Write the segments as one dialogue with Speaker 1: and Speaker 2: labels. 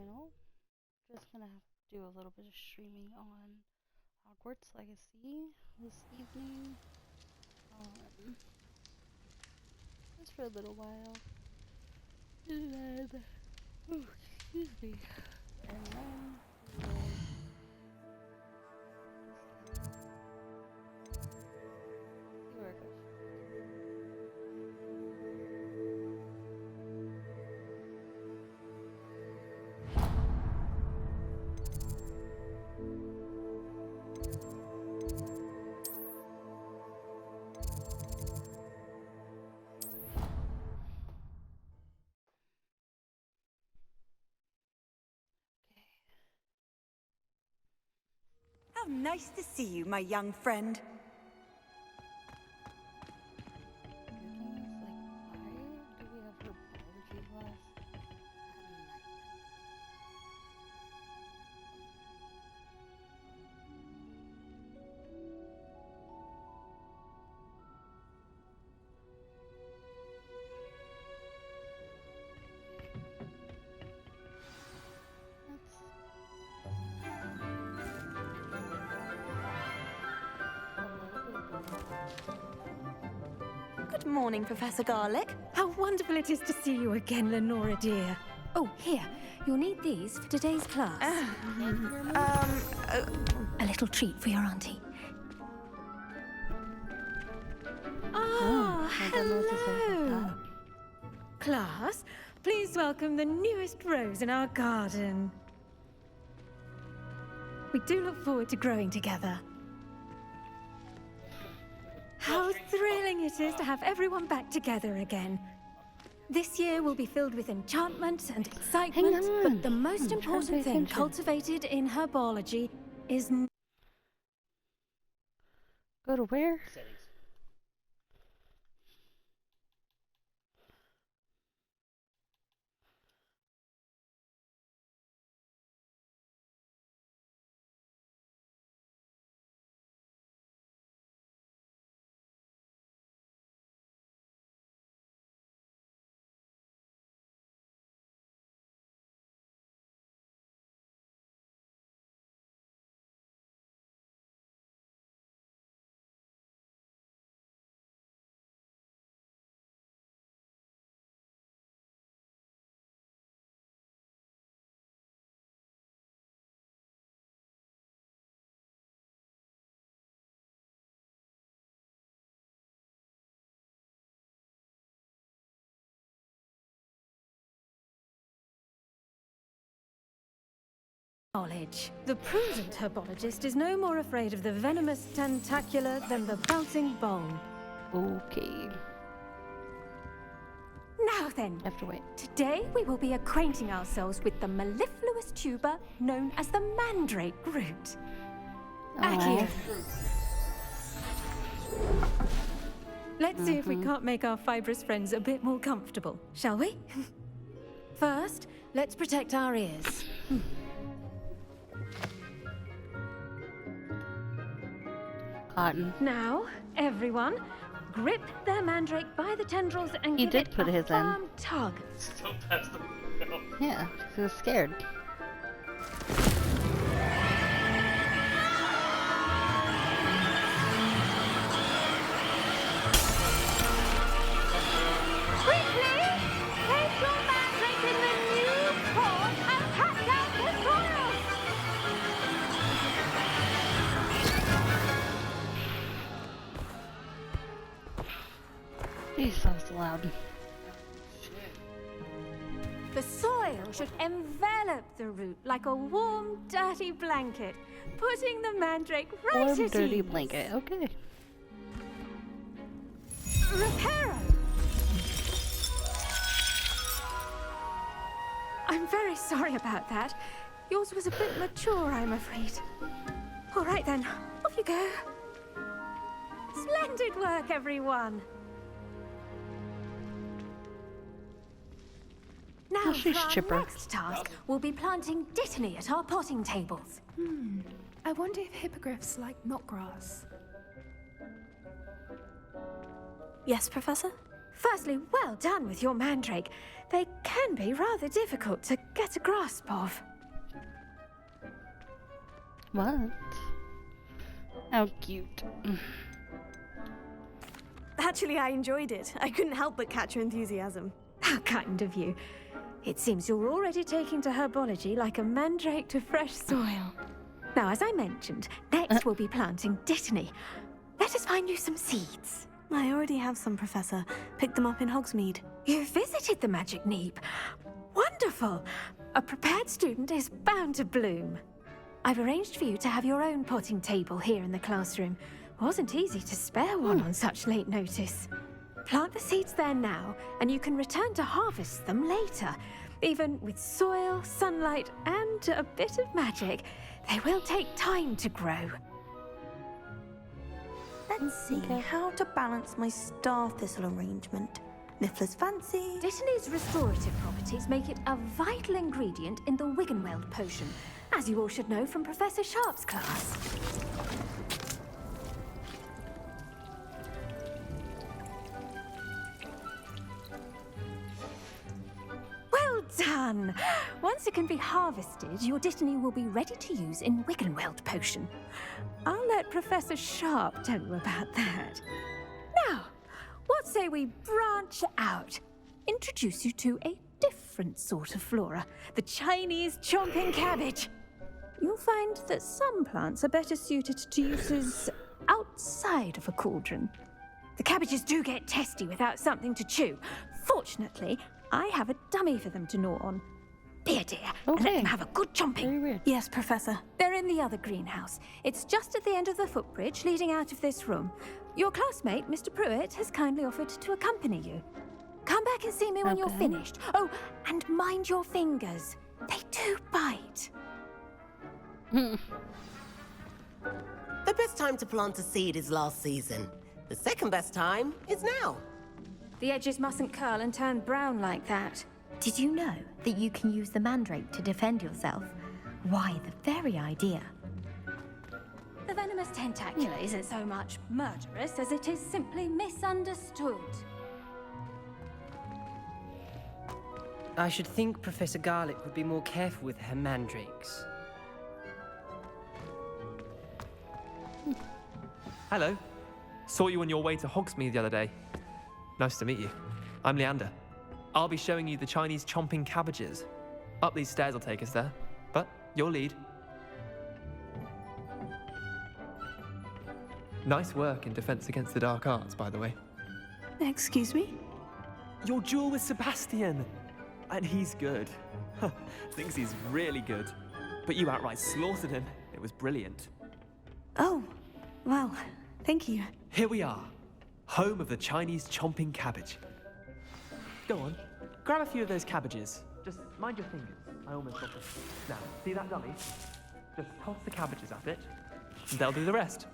Speaker 1: channel. Just gonna have to do a little bit of streaming on Hogwarts Legacy this evening. Just for a little while. And then, excuse me. And then we'll see where it goes.
Speaker 2: How nice to see you, my young friend.
Speaker 1: Why do we have her biology class at night?
Speaker 2: Good morning, Professor Garlick.
Speaker 3: How wonderful it is to see you again, Lenora dear. Oh, here. You'll need these for today's class. A little treat for your auntie. Ah,
Speaker 1: I don't know what to say about
Speaker 3: hello. Class, please welcome the newest rose in our garden. We do look forward to growing together. How thrilling it is to have everyone back together again. This year will be filled with enchantment and excitement, but the most important thing cultivated in herbology is...
Speaker 1: Go to where?
Speaker 3: knowledge. The prudent herbologist is no more afraid of the venomous tentacular than the bouncing bone.
Speaker 1: Okay.
Speaker 3: Now then,
Speaker 1: Have to wait.
Speaker 3: today we will be acquainting ourselves with the mellifluous tuber known as the mandrake root. Accio. Let's see if we can't make our fibrous friends a bit more comfortable, shall we? First, let's protect our ears.
Speaker 1: Cotton.
Speaker 3: Now, everyone, grip their mandrake by the tendrils and
Speaker 1: He
Speaker 3: give
Speaker 1: did
Speaker 3: it
Speaker 1: put
Speaker 3: a
Speaker 1: his in.
Speaker 3: firm tug.
Speaker 4: Still past the window.
Speaker 1: Yeah, he was scared.
Speaker 3: Quickly, take your mandrake in the new pot and cut down the soil.
Speaker 1: He's so loud.
Speaker 3: The soil should envelop the root like a warm, dirty blanket, putting the mandrake right
Speaker 1: Warm,
Speaker 3: at
Speaker 1: dirty
Speaker 3: ease.
Speaker 1: blanket. Okay.
Speaker 3: Reparo! I'm very sorry about that. Yours was a bit mature, I'm afraid. All right then, off you go. Splendid work, everyone. Now,
Speaker 1: Oh, she's
Speaker 3: for our
Speaker 1: chipper.
Speaker 3: next task, we'll be planting dittany at our potting tables.
Speaker 5: I wonder if hippogriffs like knotgrass.
Speaker 2: Yes, Professor?
Speaker 3: Firstly, well done with your mandrake. They can be rather difficult to get a grasp of.
Speaker 1: What? How cute.
Speaker 6: Actually, I enjoyed it. I couldn't help but catch her enthusiasm.
Speaker 3: How kind of you. It seems you're already taking to herbology like a mandrake to fresh soil. Now, as I mentioned, next we'll be planting dittany. Let us find you some seeds.
Speaker 6: I already have some, Professor. Picked them up in Hogsmeade.
Speaker 3: You visited the Magic Neep. Wonderful! A prepared student is bound to bloom. I've arranged for you to have your own potting table here in the classroom. Wasn't easy to spare one on such late notice. Plant the seeds there now, and you can return to harvest them later. Even with soil, sunlight, and a bit of magic, they will take time to grow.
Speaker 6: Let's see how to balance my star thistle arrangement. Niffler's fancy.
Speaker 3: Dittany's restorative properties make it a vital ingredient in the Wiggenweld potion, as you all should know from Professor Sharp's class. Well done! Once it can be harvested, your Dittany will be ready to use in Wiggenweld potion. I'll let Professor Sharp tell you about that. Now, what say we branch out? Introduce you to a different sort of flora, the Chinese chomping cabbage. You'll find that some plants are better suited to uses outside of a cauldron. The cabbages do get testy without something to chew. Fortunately, I have a dummy for them to gnaw on. Be a dear, and let them have a good chomping.
Speaker 1: Very weird.
Speaker 6: Yes, Professor.
Speaker 3: They're in the other greenhouse. It's just at the end of the footbridge leading out of this room. Your classmate, Mr. Pruitt, has kindly offered to accompany you. Come back and see me when you're finished. Oh, and mind your fingers. They do bite.
Speaker 7: The best time to plant a seed is last season. The second best time is now.
Speaker 3: The edges mustn't curl and turn brown like that.
Speaker 8: Did you know that you can use the mandrake to defend yourself? Why, the very idea.
Speaker 3: The venomous tentacula isn't so much murderous as it is simply misunderstood.
Speaker 9: I should think Professor Garlick would be more careful with her mandrakes.
Speaker 10: Hello. Saw you on your way to Hogsmeade the other day. Nice to meet you. I'm Leander. I'll be showing you the Chinese chomping cabbages. Up these stairs will take us there, but you'll lead. Nice work in Defense Against the Dark Arts, by the way.
Speaker 6: Excuse me?
Speaker 10: Your duel with Sebastian! And he's good. Thinks he's really good. But you outright slaughtered him. It was brilliant.
Speaker 6: Oh, well, thank you.
Speaker 10: Here we are. Home of the Chinese chomping cabbage. Go on, grab a few of those cabbages. Just mind your fingers. I almost got them. Now, see that dummy? Just toss the cabbages at it, and they'll do the rest.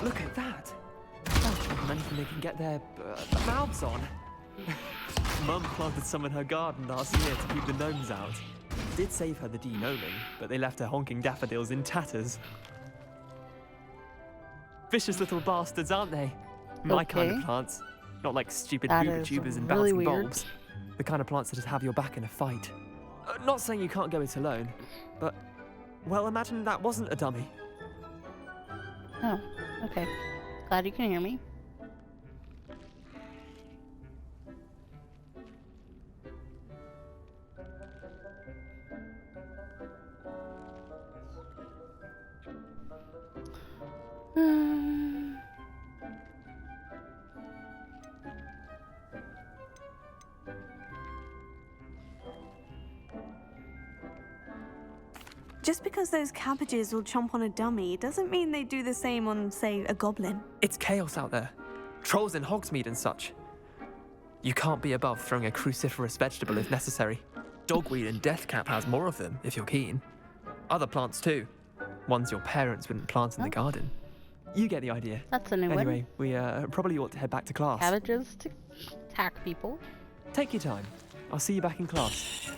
Speaker 10: Look at that! They'll anything they can get their mouths on. Mum planted some in her garden last year to keep the gnomes out. Did save her the de-gnoming, but they left her honking daffodils in tatters. Vicious little bastards, aren't they? My kind of plants. Not like stupid booba tubers and
Speaker 1: really
Speaker 10: bouncing
Speaker 1: weird.
Speaker 10: bulbs. The kind of plants that just have your back in a fight. Not saying you can't go it alone, but, well, imagine that wasn't a dummy.
Speaker 1: Oh, okay. Glad you can hear me.
Speaker 6: Just because those cabbages will chomp on a dummy doesn't mean they do the same on, say, a goblin.
Speaker 10: It's chaos out there. Trolls in Hogsmeade and such. You can't be above throwing a cruciferous vegetable if necessary. Dogweed and deathcap has more of them, if you're keen. Other plants too. Ones your parents wouldn't plant in the garden. You get the idea.
Speaker 1: That's a new one.
Speaker 10: Anyway, we probably ought to head back to class.
Speaker 1: Cabbages to attack people.
Speaker 10: Take your time. I'll see you back in class.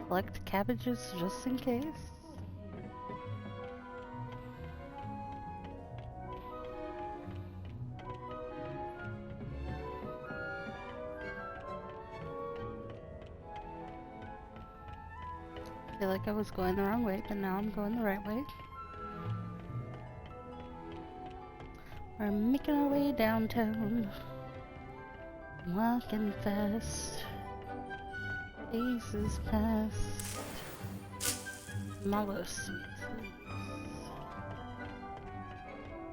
Speaker 1: Collect cabbages just in case. I feel like I was going the wrong way, but now I'm going the right way. We're making our way downtown. Walking fast. Faces past. Mallow sweets.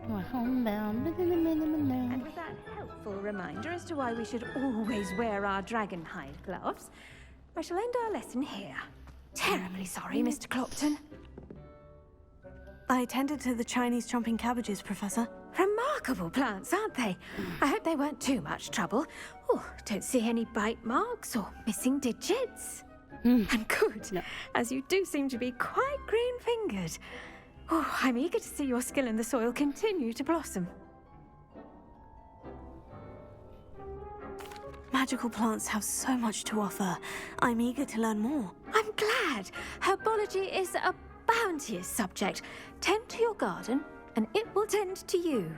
Speaker 1: We're homebound.
Speaker 3: And with that helpful reminder as to why we should always wear our dragon hide gloves, I shall end our lesson here. Terribly sorry, Mr. Clopton.
Speaker 6: I attended to the Chinese chomping cabbages, Professor.
Speaker 3: Remarkable plants, aren't they? I hope they weren't too much trouble. Oh, don't see any bite marks or missing digits. And good, as you do seem to be quite green-fingered. Oh, I'm eager to see your skill in the soil continue to blossom.
Speaker 6: Magical plants have so much to offer. I'm eager to learn more.
Speaker 3: I'm glad. Herbology is a bounteous subject. Tend to your garden, and it will tend to you.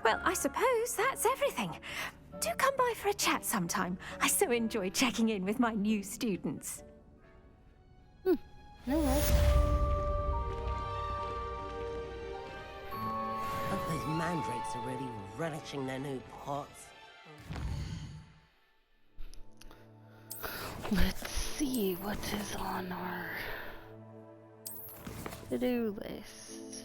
Speaker 3: Well, I suppose that's everything. Do come by for a chat sometime. I so enjoy checking in with my new students.
Speaker 1: No worries.
Speaker 7: Hope those mandrakes are really relishing their new pots.
Speaker 1: Let's see what is on our to-do list.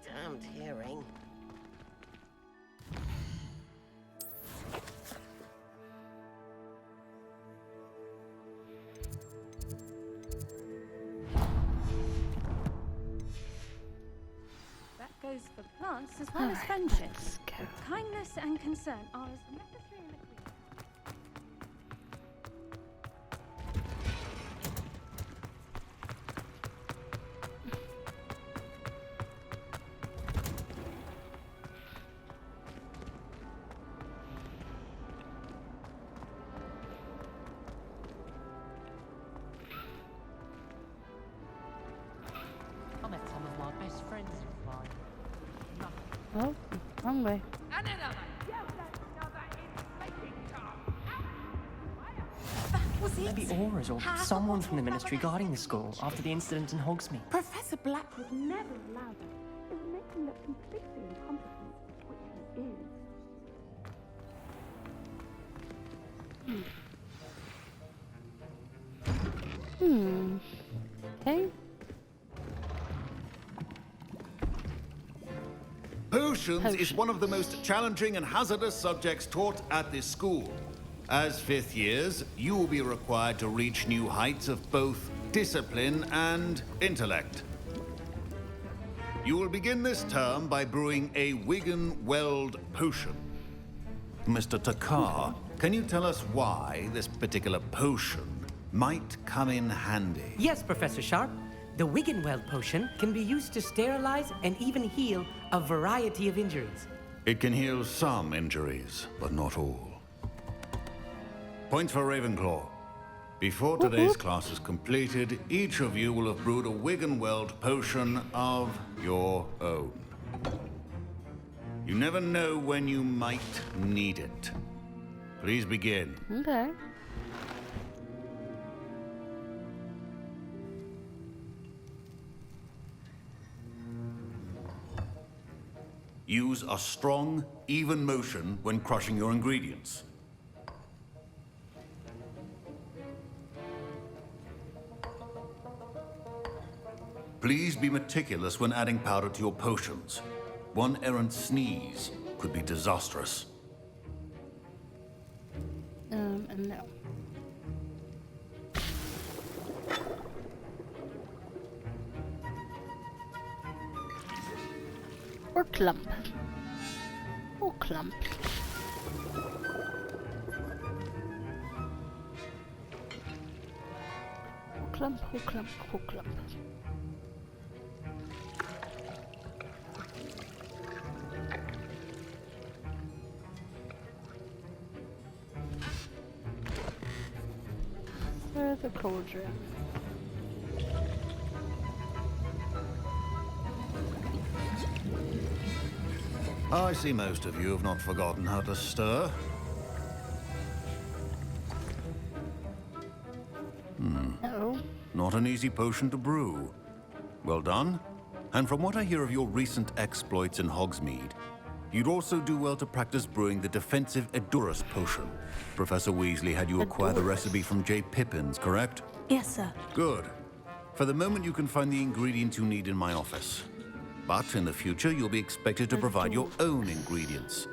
Speaker 7: Damned hearing.
Speaker 3: That goes for plants as well as friendships. Kindness and concern are as necessary in the queen.
Speaker 9: I met some of my best friends in mine.
Speaker 1: Oh, wrong way.
Speaker 9: Maybe Aura's or someone from the ministry guarding the school after the incident in Hogsmeade.
Speaker 6: Professor Black would never allow that. It would make him look completely incompetent, which he is.
Speaker 1: Okay.
Speaker 11: Potions is one of the most challenging and hazardous subjects taught at this school. As fifth years, you will be required to reach new heights of both discipline and intellect. You will begin this term by brewing a Wigan-Weld potion. Mr. Takar, can you tell us why this particular potion might come in handy?
Speaker 12: Yes, Professor Sharp. The Wiggenweld potion can be used to sterilize and even heal a variety of injuries.
Speaker 11: It can heal some injuries, but not all. Points for Ravenclaw. Before today's class is completed, each of you will have brewed a Wiggenweld potion of your own. You never know when you might need it. Please begin.
Speaker 1: Okay.
Speaker 11: Use a strong, even motion when crushing your ingredients. Please be meticulous when adding powder to your potions. One errant sneeze could be disastrous.
Speaker 1: And no. Or clump. Oh, clump. Oh, clump, oh, clump, oh, clump. There's the cauldron.
Speaker 11: I see most of you have not forgotten how to stir.
Speaker 1: No.
Speaker 11: Not an easy potion to brew. Well done. And from what I hear of your recent exploits in Hogsmeade, you'd also do well to practice brewing the defensive Edurus potion. Professor Weasley had you acquire the recipe from J. Pippin's, correct?
Speaker 6: Yes, sir.
Speaker 11: Good. For the moment, you can find the ingredients you need in my office. But in the future, you'll be expected to provide your own ingredients.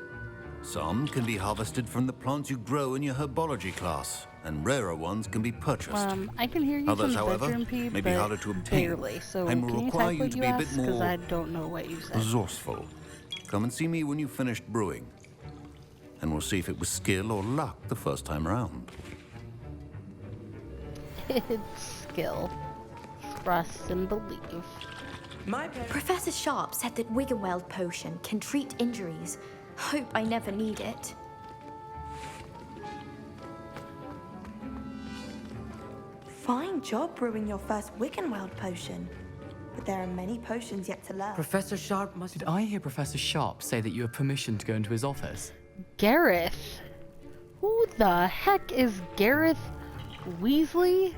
Speaker 11: Some can be harvested from the plants you grow in your herbology class, and rarer ones can be purchased.
Speaker 1: I can hear you
Speaker 11: Others,
Speaker 1: from the
Speaker 11: however,
Speaker 1: bedroom, P,
Speaker 11: may be
Speaker 1: but
Speaker 11: harder to obtain,
Speaker 1: barely. So
Speaker 11: and will
Speaker 1: can you
Speaker 11: require
Speaker 1: type
Speaker 11: you
Speaker 1: what
Speaker 11: to
Speaker 1: you
Speaker 11: be a bit
Speaker 1: asked? Because
Speaker 11: more
Speaker 1: I don't know what you said.
Speaker 11: resourceful. Come and see me when you've finished brewing, and we'll see if it was skill or luck the first time around.
Speaker 1: It's skill. Trust and believe.
Speaker 8: Professor Sharp said that Wiggenweld potion can treat injuries. Hope I never need it.
Speaker 6: Fine job brewing your first Wiggenweld potion. But there are many potions yet to learn.
Speaker 10: Professor Sharp must... Did I hear Professor Sharp say that you have permission to go into his office?
Speaker 1: Gareth? Who the heck is Gareth Weasley?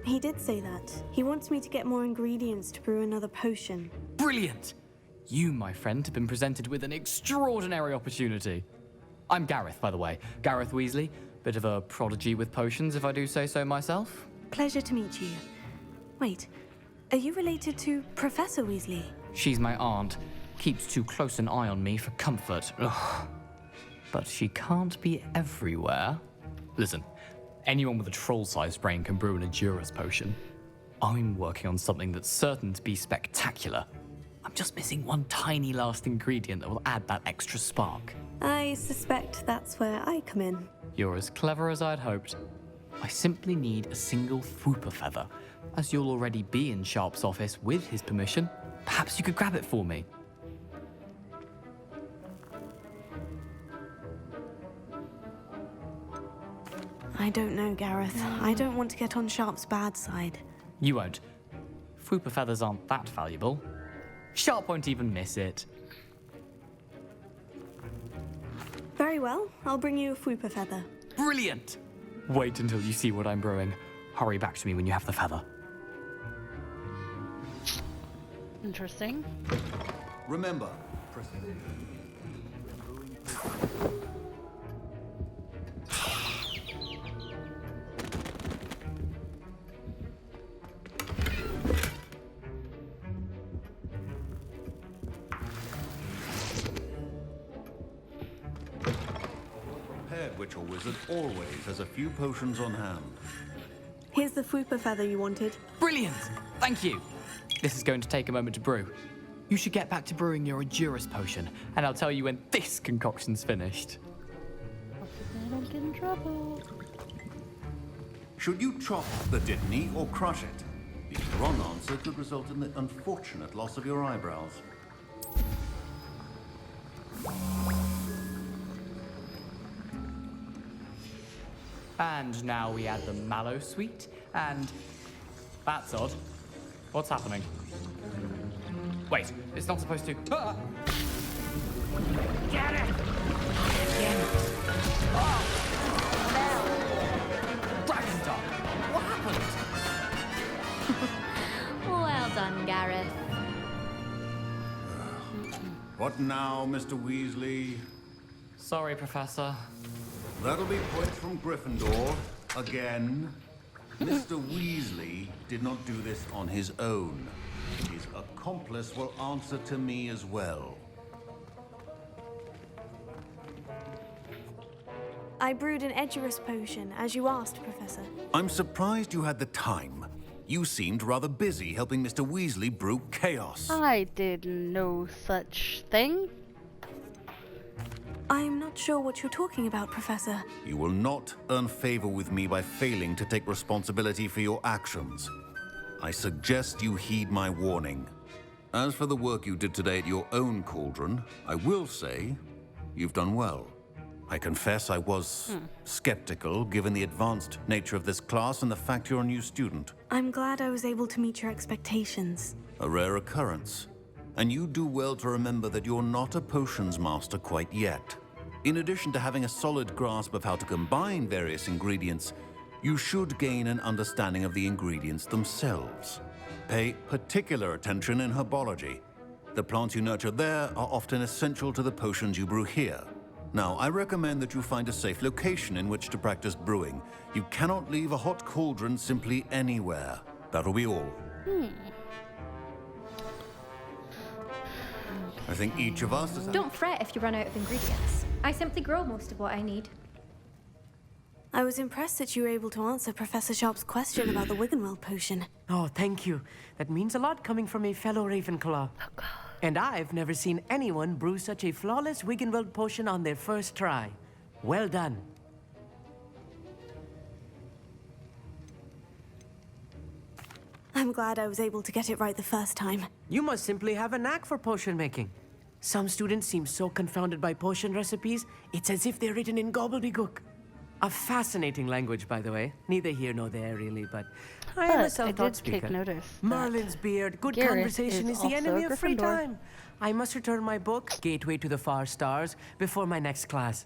Speaker 6: He did say that. He wants me to get more ingredients to brew another potion.
Speaker 10: Brilliant! You, my friend, have been presented with an extraordinary opportunity. I'm Gareth, by the way. Gareth Weasley. Bit of a prodigy with potions, if I do say so myself.
Speaker 6: Pleasure to meet you. Wait, are you related to Professor Weasley?
Speaker 10: She's my aunt. Keeps too close an eye on me for comfort. Ugh. But she can't be everywhere. Listen, anyone with a troll-sized brain can brew an Edurus potion. I'm working on something that's certain to be spectacular. I'm just missing one tiny last ingredient that will add that extra spark.
Speaker 6: I suspect that's where I come in.
Speaker 10: You're as clever as I'd hoped. I simply need a single Fwooper feather. As you'll already be in Sharp's office with his permission, perhaps you could grab it for me.
Speaker 6: I don't know, Gareth. I don't want to get on Sharp's bad side.
Speaker 10: You won't. Fwooper feathers aren't that valuable. Sharp won't even miss it.
Speaker 6: Very well. I'll bring you a Fwooper feather.
Speaker 10: Brilliant! Wait until you see what I'm brewing. Hurry back to me when you have the feather.
Speaker 1: Interesting.
Speaker 11: Remember, prepared witch or wizard always has a few potions on hand.
Speaker 6: Here's the Fwooper feather you wanted.
Speaker 10: Brilliant! Thank you! This is going to take a moment to brew. You should get back to brewing your Edurus potion, and I'll tell you when this concoction's finished.
Speaker 1: Hopefully I don't get in trouble.
Speaker 11: Should you chop the Dittany or crush it? The wrong answer could result in the unfortunate loss of your eyebrows.
Speaker 10: And now we add the mallow sweet, and... That's odd. What's happening? Wait, it's not supposed to... Ah! Get it! Oh! Dragon Dog! What happened?
Speaker 8: Well done, Gareth.
Speaker 11: What now, Mr. Weasley?
Speaker 10: Sorry, Professor.
Speaker 11: That'll be points from Gryffindor. Again. Mr. Weasley did not do this on his own. His accomplice will answer to me as well.
Speaker 6: I brewed an Edgerus potion, as you asked, Professor.
Speaker 11: I'm surprised you had the time. You seemed rather busy helping Mr. Weasley brew chaos.
Speaker 1: I did no such thing.
Speaker 6: I'm not sure what you're talking about, Professor.
Speaker 11: You will not earn favor with me by failing to take responsibility for your actions. I suggest you heed my warning. As for the work you did today at your own cauldron, I will say you've done well. I confess I was skeptical, given the advanced nature of this class and the fact you're a new student.
Speaker 6: I'm glad I was able to meet your expectations.
Speaker 11: A rare occurrence. And you do well to remember that you're not a potions master quite yet. In addition to having a solid grasp of how to combine various ingredients, you should gain an understanding of the ingredients themselves. Pay particular attention in herbology. The plants you nurture there are often essential to the potions you brew here. Now, I recommend that you find a safe location in which to practice brewing. You cannot leave a hot cauldron simply anywhere. That'll be all. I think each of us is...
Speaker 3: Don't fret if you run out of ingredients. I simply grow most of what I need.
Speaker 6: I was impressed that you were able to answer Professor Sharp's question about the Wiggenweld potion.
Speaker 12: Oh, thank you. That means a lot coming from a fellow Ravenclaw. And I've never seen anyone brew such a flawless Wiggenweld potion on their first try. Well done.
Speaker 6: I'm glad I was able to get it right the first time.
Speaker 12: You must simply have a knack for potion making. Some students seem so confounded by potion recipes, it's as if they're written in gobbledygook. A fascinating language, by the way. Neither here nor there, really, but I am a self-taught speaker. Merlin's beard, good
Speaker 1: Garrett
Speaker 12: conversation is the
Speaker 1: also
Speaker 12: enemy of free
Speaker 1: Gryffindor.
Speaker 12: time. I must return my book, Gateway to the Far Stars, before my next class.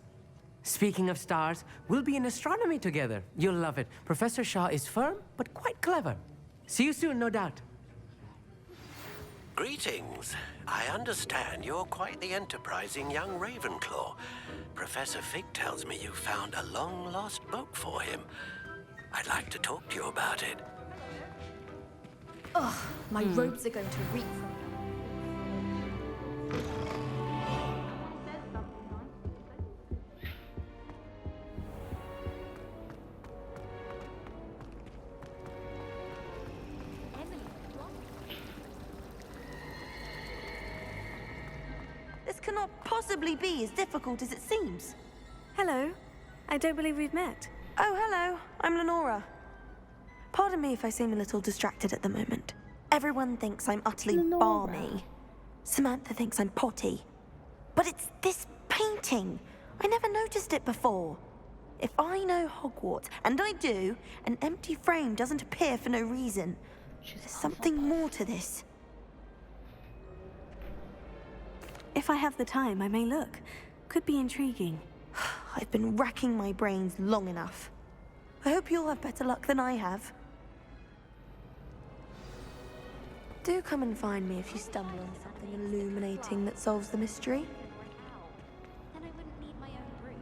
Speaker 12: Speaking of stars, we'll be in astronomy together. You'll love it. Professor Shaw is firm, but quite clever. See you soon, no doubt.
Speaker 13: Greetings. I understand you're quite the enterprising young Ravenclaw. Professor Fig tells me you found a long-lost book for him. I'd like to talk to you about it.
Speaker 8: Ugh, my robes are going to reek from
Speaker 6: This cannot possibly be as difficult as it seems. Hello. I don't believe we've met. Oh, hello. I'm Lenora. Pardon me if I seem a little distracted at the moment. Everyone thinks I'm utterly balmy. Samantha thinks I'm potty. But it's this painting. I never noticed it before. If I know Hogwarts, and I do, an empty frame doesn't appear for no reason. There's something more to this. If I have the time, I may look. Could be intriguing. I've been racking my brains long enough. I hope you'll have better luck than I have. Do come and find me if you stumble on something illuminating that solves the mystery.
Speaker 8: Then I wouldn't need my own brew.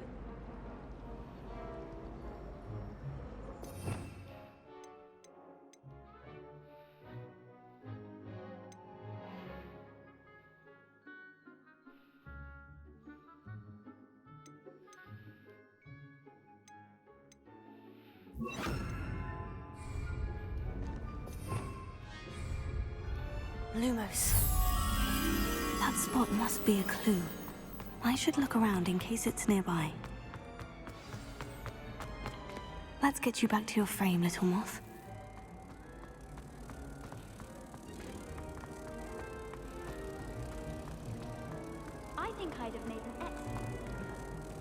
Speaker 6: Lumos. That spot must be a clue. I should look around in case it's nearby. Let's get you back to your frame, little moth.
Speaker 8: I think I'd have made an excellent.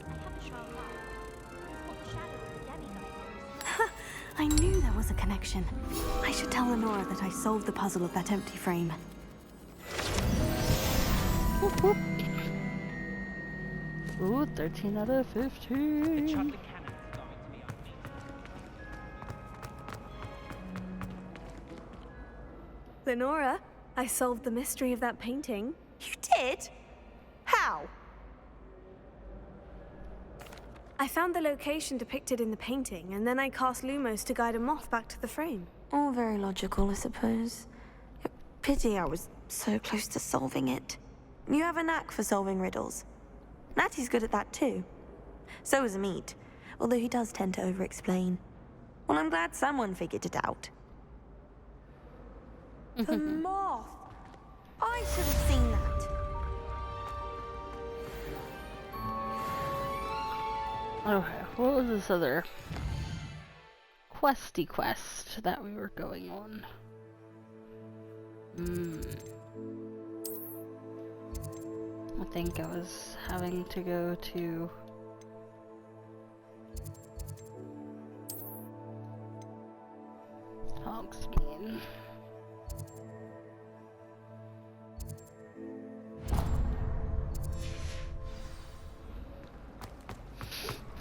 Speaker 8: I have a sharp eye. What the shadow of the demigod.
Speaker 6: I knew there was a connection. I should tell Lenora that I solved the puzzle of that empty frame.
Speaker 1: Whoop, whoop. Ooh, 13 out of 15.
Speaker 6: Lenora, I solved the mystery of that painting. You did? How? I found the location depicted in the painting, and then I cast Lumos to guide a moth back to the frame. All very logical, I suppose. Pity I was so close to solving it. You have a knack for solving riddles. Natty's good at that too. So is Amit, although he does tend to over-explain. Well, I'm glad someone figured it out. The moth! I should have seen that.
Speaker 1: Okay, what was this other questy quest that we were going on? I think I was having to go to Hogsmeade.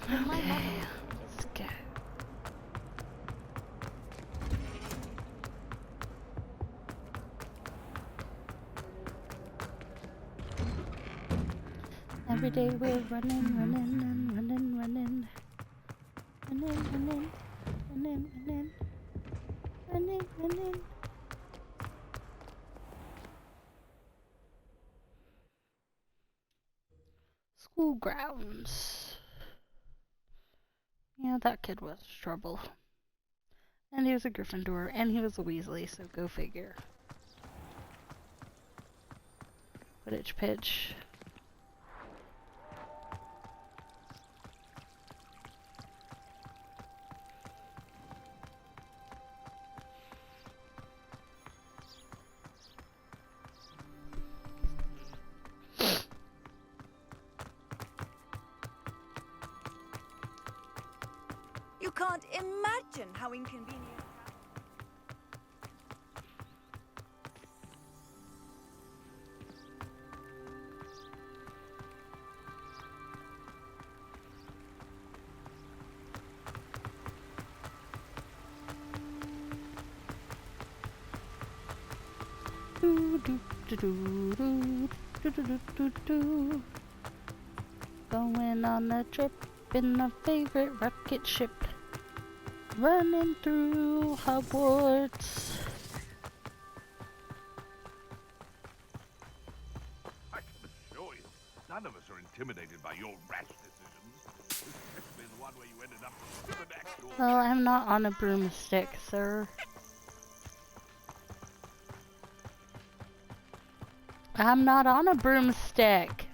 Speaker 1: Okay, let's go. Every day we're running. School grounds. Yeah, that kid was trouble. And he was a Gryffindor, and he was a Weasley, so go figure. Quidditch pitch.
Speaker 2: You can't imagine how inconvenient.
Speaker 1: Going on a trip in a favorite rocket ship, running through Hogwarts.
Speaker 14: I can assure you, none of us are intimidated by your rash decisions. Especially the one where you ended up with an actual...
Speaker 1: Well, I'm not on a broomstick, sir. I'm not on a broomstick.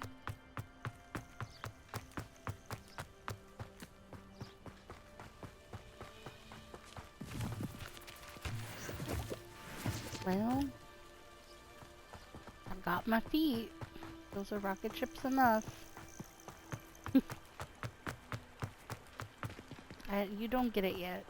Speaker 1: Well, I've got my feet. Those are rocket ships enough. You don't get it yet.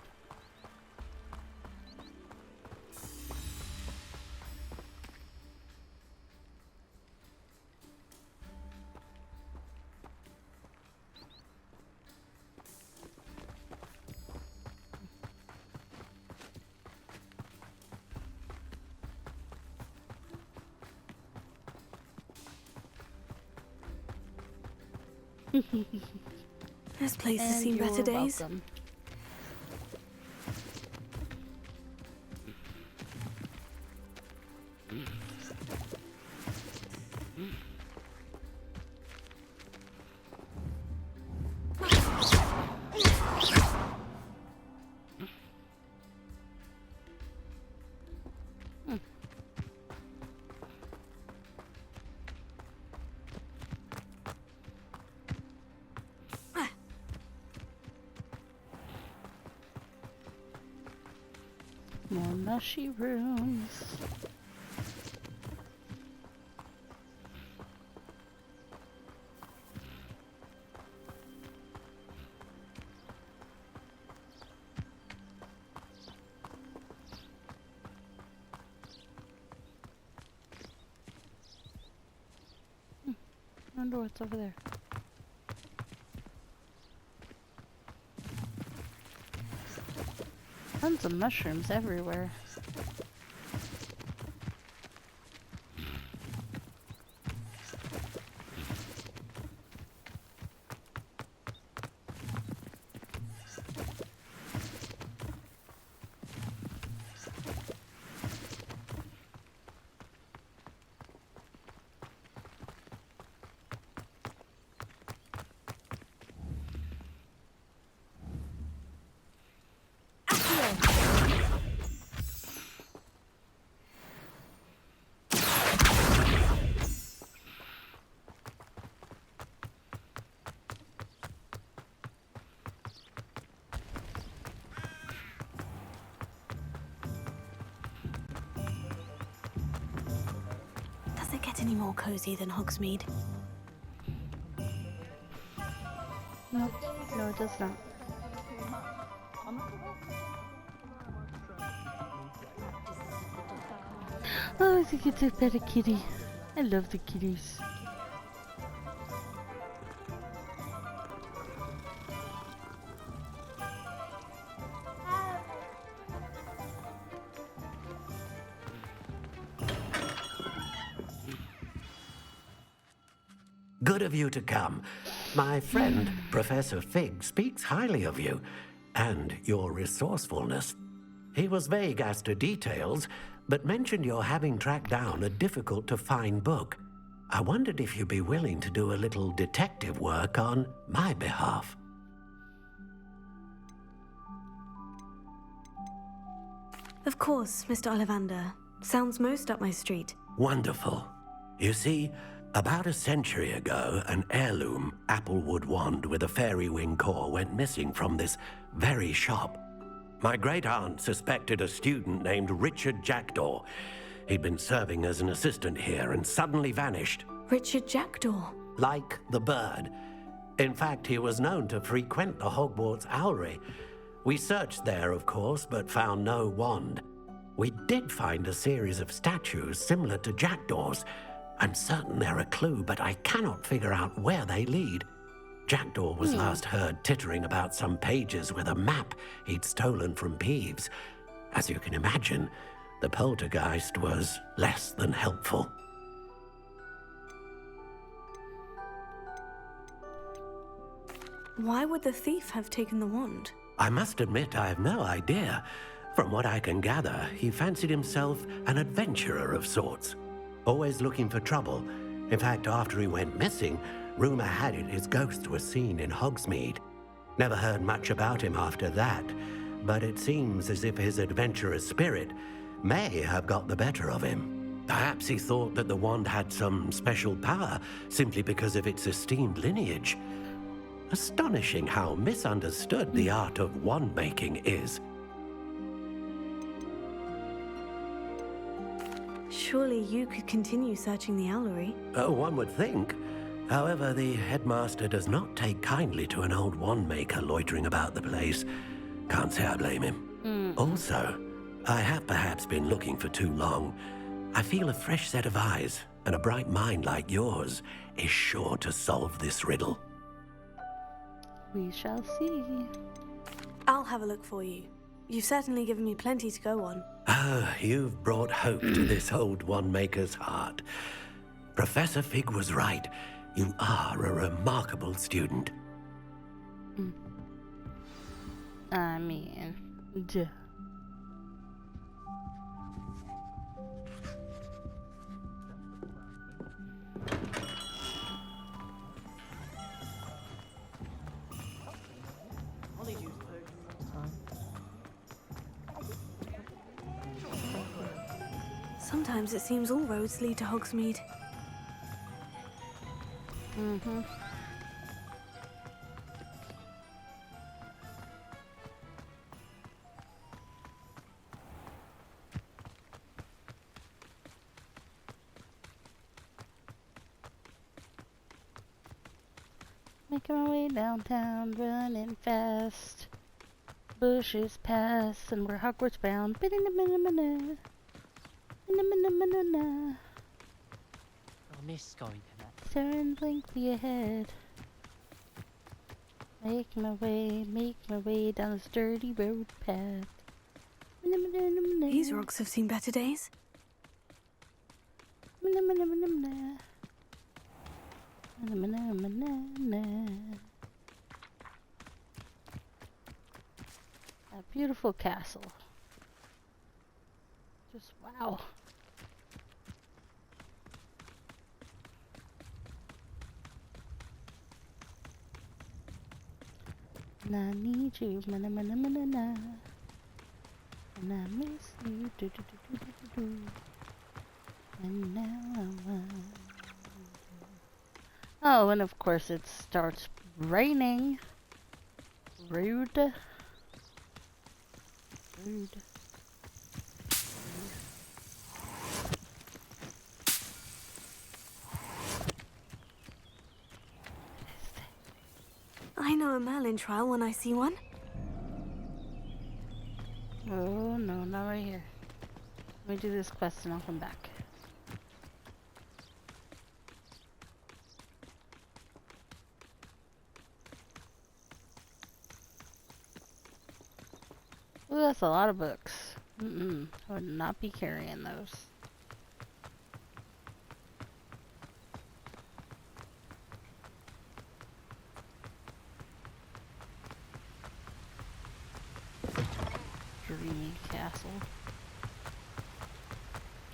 Speaker 6: This place has seen better days.
Speaker 1: Welcome. More mushy rooms. I wonder what's over there. Tons of mushrooms everywhere.
Speaker 6: get any more cozy than Hogsmeade.
Speaker 1: No, no, it does not. Oh, I think it's a better kitty. I love the kitties.
Speaker 13: Good of you to come. My friend, Professor Fig, speaks highly of you and your resourcefulness. He was vague as to details, but mentioned your having tracked down a difficult-to-find book. I wondered if you'd be willing to do a little detective work on my behalf.
Speaker 6: Of course, Mr. Ollivander. Sounds most up my street.
Speaker 13: Wonderful. You see, about a century ago, an heirloom applewood wand with a fairy wing core went missing from this very shop. My great-aunt suspected a student named Richard Jackdaw. He'd been serving as an assistant here and suddenly vanished.
Speaker 6: Richard Jackdaw?
Speaker 13: Like the bird. In fact, he was known to frequent the Hogwarts Owlery. We searched there, of course, but found no wand. We did find a series of statues similar to Jackdaw's. I'm certain they're a clue, but I cannot figure out where they lead. Jackdaw was last heard tittering about some pages with a map he'd stolen from Peeves. As you can imagine, the poltergeist was less than helpful.
Speaker 6: Why would the thief have taken the wand?
Speaker 13: I must admit I have no idea. From what I can gather, he fancied himself an adventurer of sorts. Always looking for trouble. In fact, after he went missing, rumor had it his ghost was seen in Hogsmeade. Never heard much about him after that, but it seems as if his adventurous spirit may have got the better of him. Perhaps he thought that the wand had some special power simply because of its esteemed lineage. Astonishing how misunderstood the art of wand-making is.
Speaker 6: Surely you could continue searching the Owlery.
Speaker 13: One would think. However, the headmaster does not take kindly to an old wand-maker loitering about the place. Can't say I blame him. Also, I have perhaps been looking for too long. I feel a fresh set of eyes, and a bright mind like yours is sure to solve this riddle.
Speaker 1: We shall see.
Speaker 6: I'll have a look for you. You've certainly given me plenty to go on.
Speaker 13: Ah, you've brought hope to this old wand-maker's heart. Professor Fig was right. You are a remarkable student.
Speaker 1: I mean, duh.
Speaker 6: Sometimes it seems all roads lead to Hogsmeade.
Speaker 1: Making my way downtown, running fast. Bushes pass, and we're Hogwarts bound.
Speaker 9: I miss going to that.
Speaker 1: Staring blankly ahead. Making my way down this dirty road path.
Speaker 6: These rocks have seen better days.
Speaker 1: A beautiful castle. Just wow. And I need you, and I miss you, and now I want you. Oh, and of course it starts raining. Rude.
Speaker 6: I know a Merlin trial when I see one.
Speaker 1: Oh no, not right here. Let me do this quest and I'll come back. Ooh, that's a lot of books. I would not be carrying those. Dreamy castle.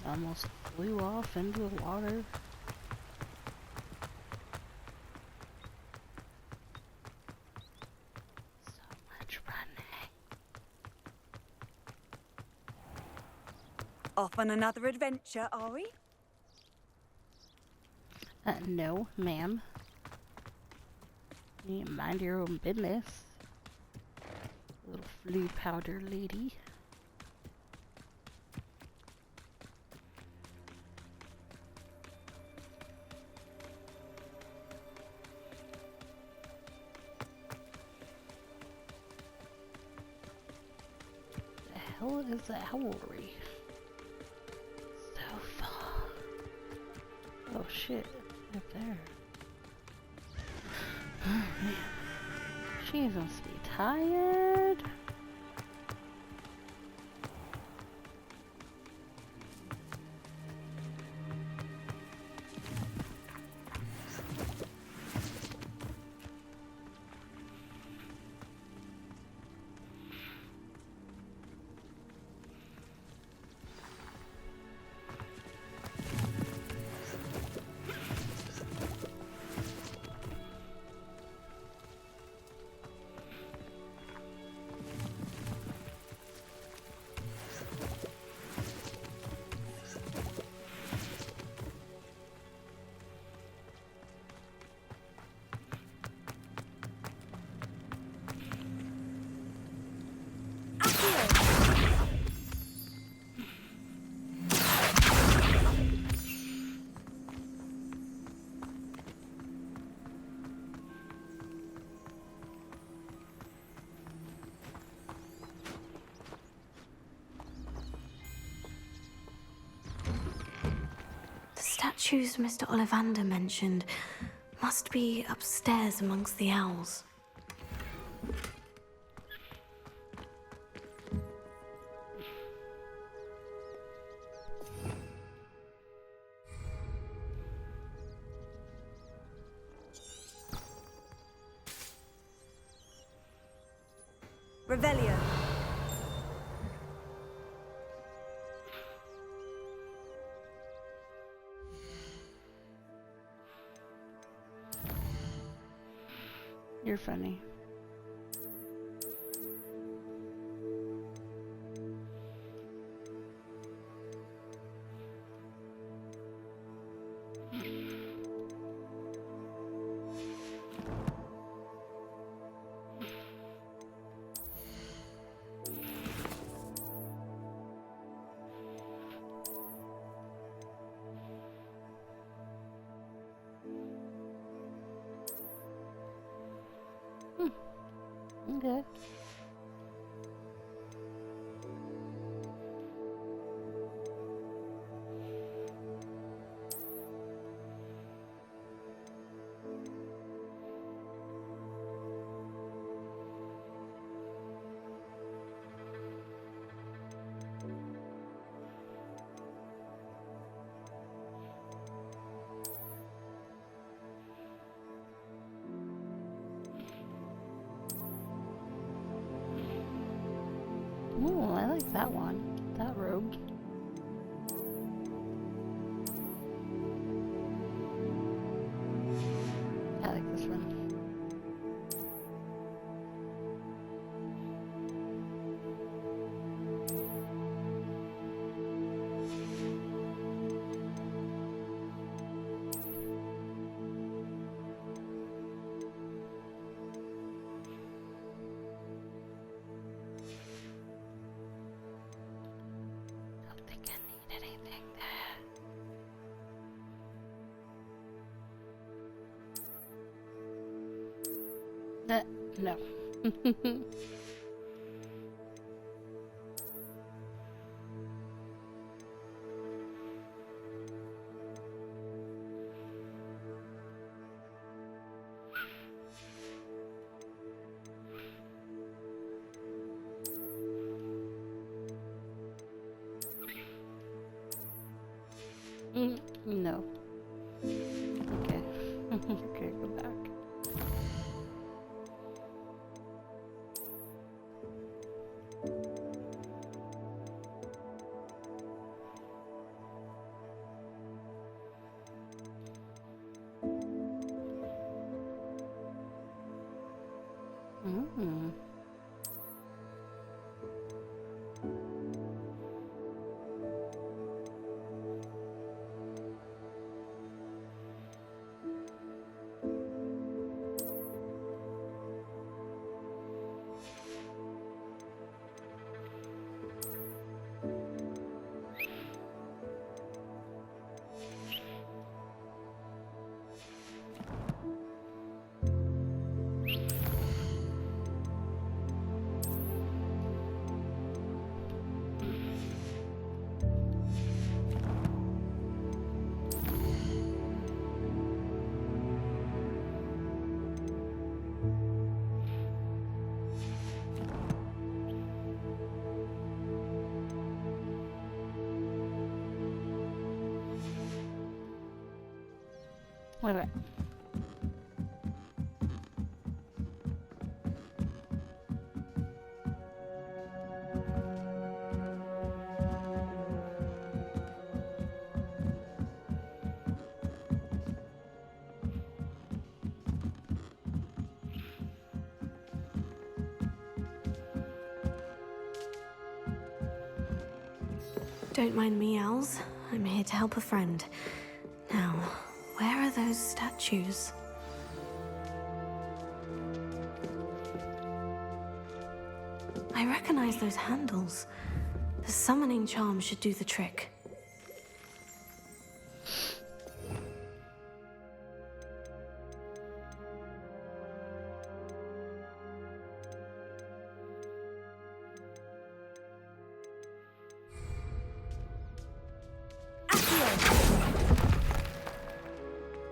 Speaker 1: Almost flew off into the water. So much running.
Speaker 2: Off on another adventure, are we?
Speaker 1: No, ma'am. You mind your own business. Little flea powder lady. The hell is the owlry? So far. Oh shit, up there. Oh man. She must be tired.
Speaker 6: Statues Mr. Ollivander mentioned must be upstairs amongst the owls.
Speaker 2: Revelio.
Speaker 1: You're funny. Okay. Ooh, I like that one. That robe. I like this one. No. No. Okay. Okay, go back. Okay.
Speaker 6: Don't mind me, owls. I'm here to help a friend. Now, where are those statues? I recognize those handles. The summoning charm should do the trick.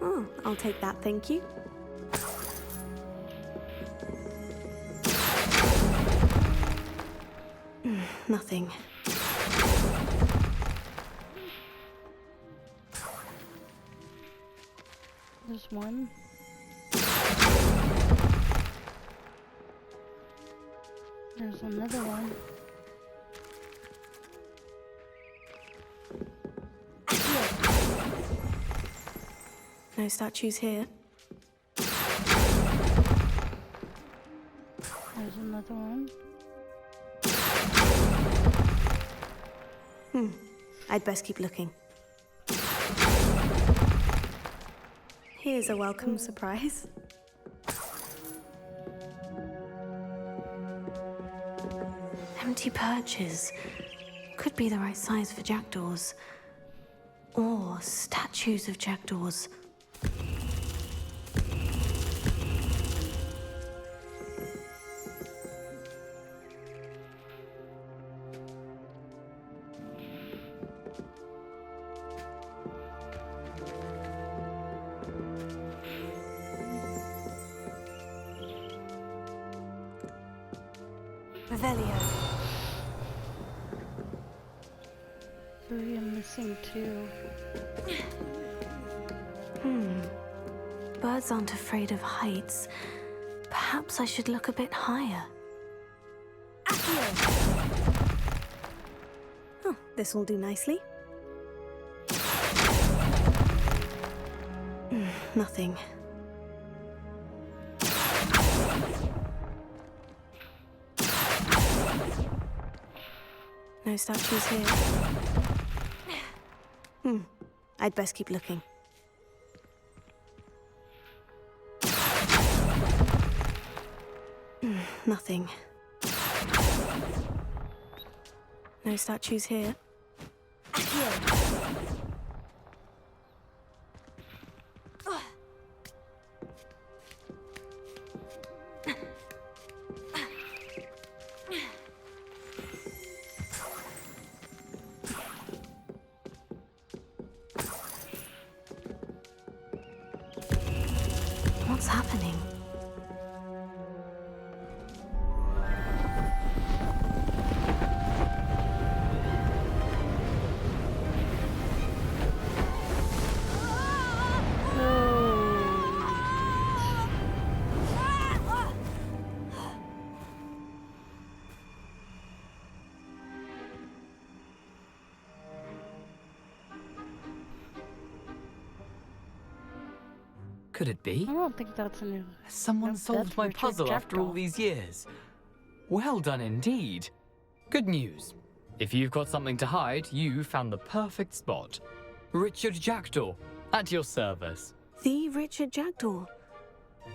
Speaker 6: Oh, I'll take that, thank you. Nothing.
Speaker 1: There's one. There's another one.
Speaker 6: No statues here.
Speaker 1: There's another one.
Speaker 6: I'd best keep looking. Here's a welcome surprise. Empty perches. Could be the right size for jackdaws. Or statues of jackdaws. Revelio.
Speaker 1: 3 and missing 2.
Speaker 6: Birds aren't afraid of heights. Perhaps I should look a bit higher. Oh, this will do nicely. Nothing. No statues here. I'd best keep looking. Nothing. No statues here.
Speaker 15: Could it be?
Speaker 1: I don't think that's a new.
Speaker 15: Has someone
Speaker 1: Nope,
Speaker 15: solved
Speaker 1: that's
Speaker 15: my
Speaker 1: Richard
Speaker 15: puzzle after all
Speaker 1: Jackdaw.
Speaker 15: these years? Well done indeed. Good news. If you've got something to hide, you found the perfect spot. Richard Jackdaw, at your service.
Speaker 6: The Richard Jackdaw.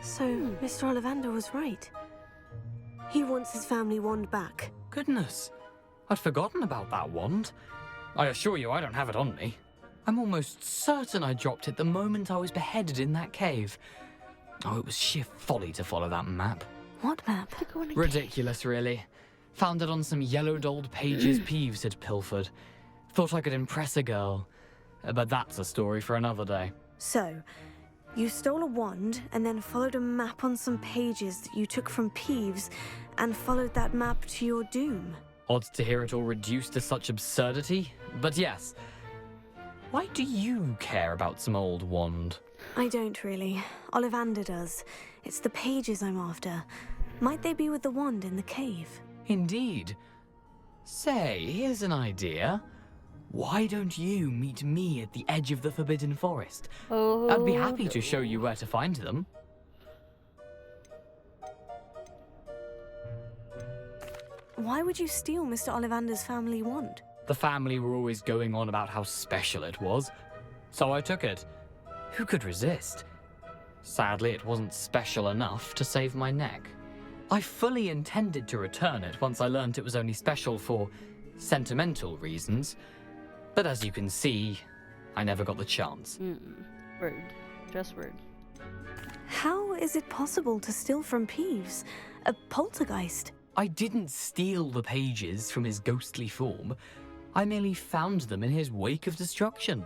Speaker 6: So, Mr. Ollivander was right. He wants his family wand back.
Speaker 15: Goodness, I'd forgotten about that wand. I assure you I don't have it on me. I'm almost certain I dropped it the moment I was beheaded in that cave. Oh, it was sheer folly to follow that map.
Speaker 6: What map?
Speaker 15: Ridiculous, really. Found it on some yellowed old pages Peeves had pilfered. Thought I could impress a girl. But that's a story for another day.
Speaker 6: So, you stole a wand and then followed a map on some pages that you took from Peeves and followed that map to your doom.
Speaker 15: Odd to hear it all reduced to such absurdity, but yes. Why do you care about some old wand?
Speaker 6: I don't really. Ollivander does. It's the pages I'm after. Might they be with the wand in the cave?
Speaker 15: Indeed. Say, here's an idea. Why don't you meet me at the edge of the Forbidden Forest? I'd be happy to show you where to find them.
Speaker 6: Why would you steal Mr. Ollivander's family wand?
Speaker 15: The family were always going on about how special it was, so I took it. Who could resist? Sadly, it wasn't special enough to save my neck. I fully intended to return it once I learned it was only special for sentimental reasons, but as you can see, I never got the chance.
Speaker 1: Rude. Just rude.
Speaker 6: How is it possible to steal from Peeves? A poltergeist?
Speaker 15: I didn't steal the pages from his ghostly form. I merely found them in his wake of destruction.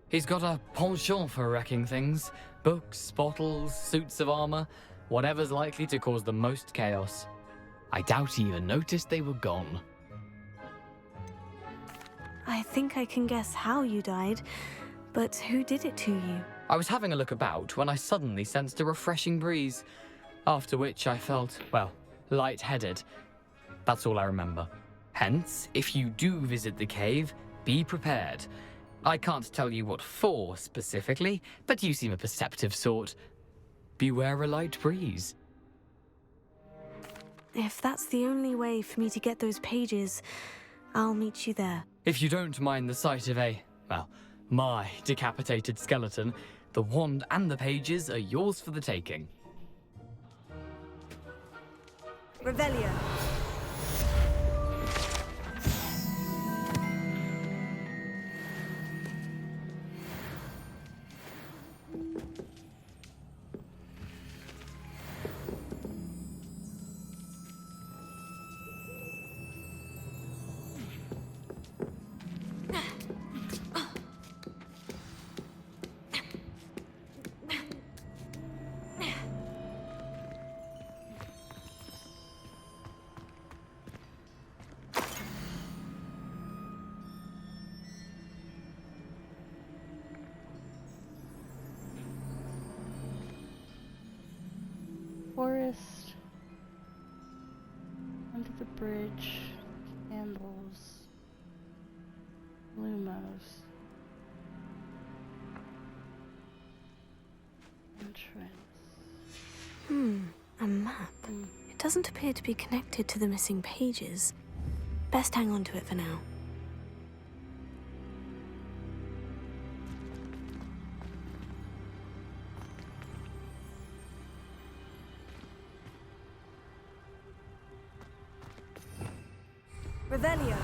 Speaker 15: He's got a penchant for wrecking things. Books, bottles, suits of armor, whatever's likely to cause the most chaos. I doubt he even noticed they were gone.
Speaker 6: I think I can guess how you died, but who did it to you?
Speaker 15: I was having a look about when I suddenly sensed a refreshing breeze, after which I felt, well, lightheaded. That's all I remember. Hence, if you do visit the cave, be prepared. I can't tell you what for specifically, but you seem a perceptive sort. Beware a light breeze.
Speaker 6: If that's the only way for me to get those pages, I'll meet you there.
Speaker 15: If you don't mind the sight of my decapitated skeleton, the wand and the pages are yours for the taking.
Speaker 6: Revelio.
Speaker 1: Forest. Under the bridge. Candles. Lumos. Entrance.
Speaker 6: A map. It doesn't appear to be connected to the missing pages. Best hang on to it for now. Revelio.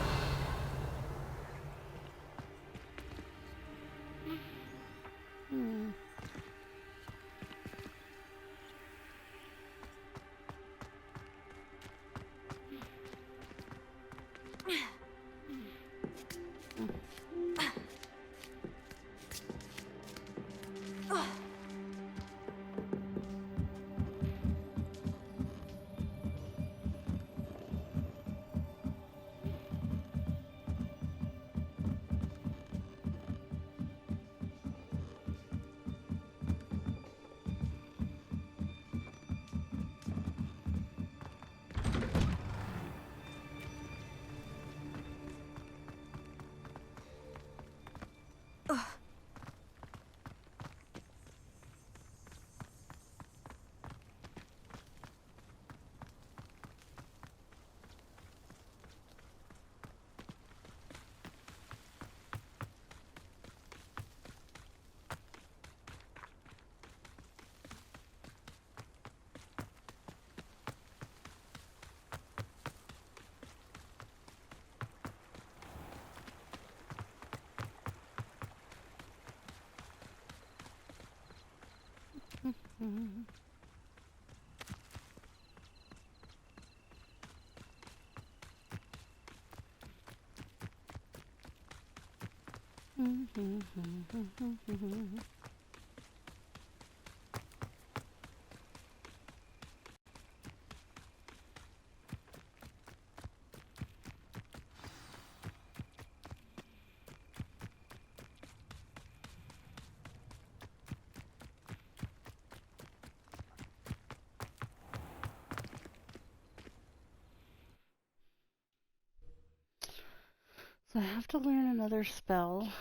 Speaker 1: So I have to learn another spell.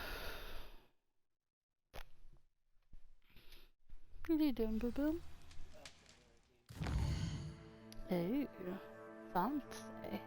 Speaker 1: Pretty dum boo boom. Oh, fancy.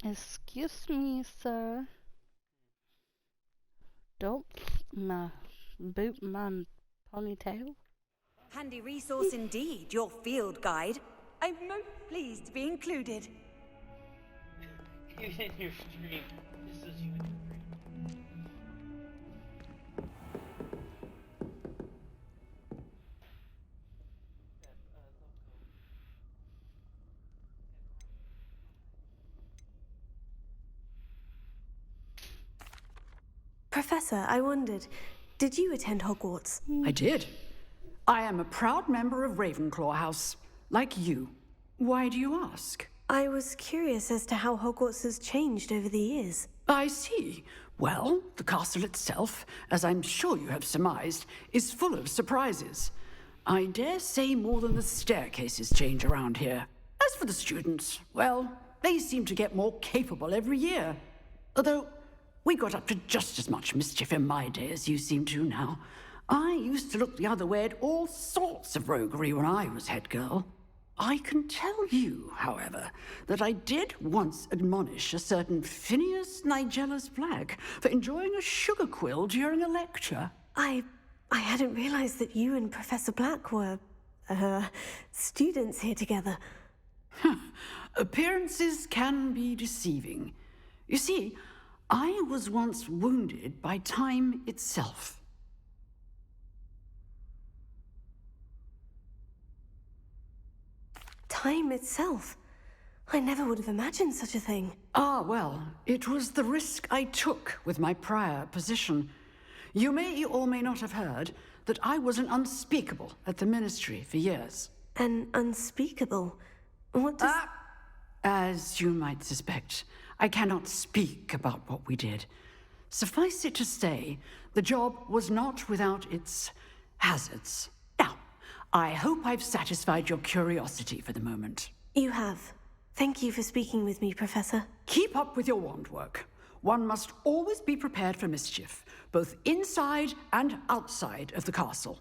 Speaker 1: Excuse me, sir. Don't boot my ponytail.
Speaker 2: Handy resource indeed, your field guide. I'm most pleased to be included.
Speaker 4: Even in your stream. This is you in your stream.
Speaker 6: Professor, I wondered, did you attend Hogwarts?
Speaker 16: I did. I am a proud member of Ravenclaw House, like you. Why do you ask?
Speaker 6: I was curious as to how Hogwarts has changed over the years.
Speaker 16: I see. Well, the castle itself, as I'm sure you have surmised, is full of surprises. I dare say more than the staircases change around here. As for the students, well, they seem to get more capable every year. Although, we got up to just as much mischief in my day as you seem to now. I used to look the other way at all sorts of roguery when I was head girl. I can tell you, however, that I did once admonish a certain Phineas Nigella's Black for enjoying a sugar quill during a lecture.
Speaker 6: I hadn't realized that you and Professor Black were, students here together.
Speaker 16: Appearances can be deceiving. You see, I was once wounded by time itself.
Speaker 6: Time itself? I never would have imagined such a thing.
Speaker 16: Ah, well, it was the risk I took with my prior position. You may or may not have heard that I was an unspeakable at the Ministry for years.
Speaker 6: An unspeakable? What does...
Speaker 16: As you might suspect, I cannot speak about what we did. Suffice it to say, the job was not without its hazards. Now, I hope I've satisfied your curiosity for the moment.
Speaker 6: You have. Thank you for speaking with me, Professor.
Speaker 16: Keep up with your wand work. One must always be prepared for mischief, both inside and outside of the castle.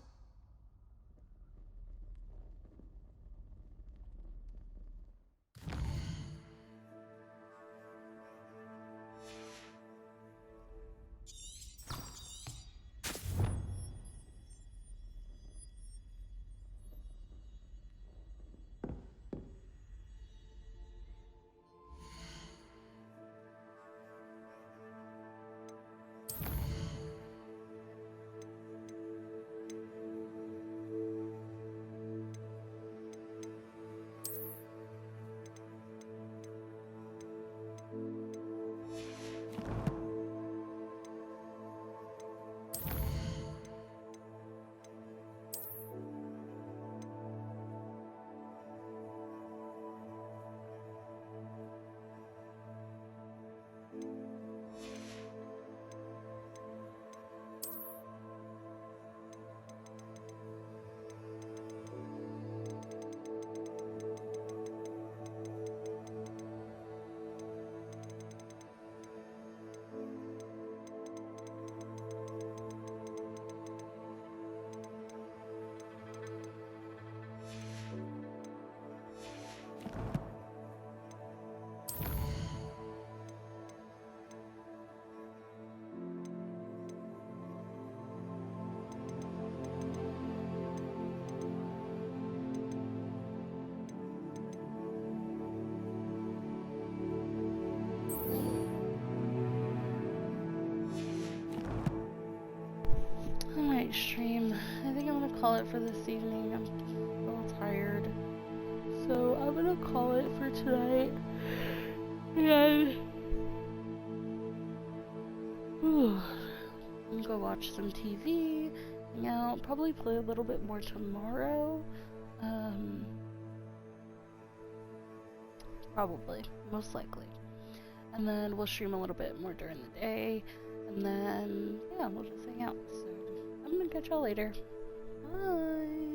Speaker 1: night stream. I think I'm gonna call it for this evening. I'm a little tired. So I'm gonna call it for tonight. And I'm gonna go watch some TV, hang out, probably play a little bit more tomorrow. Probably, most likely. And then we'll stream a little bit more during the day. And then, yeah, we'll just hang out. So I'm gonna catch y'all later. Bye.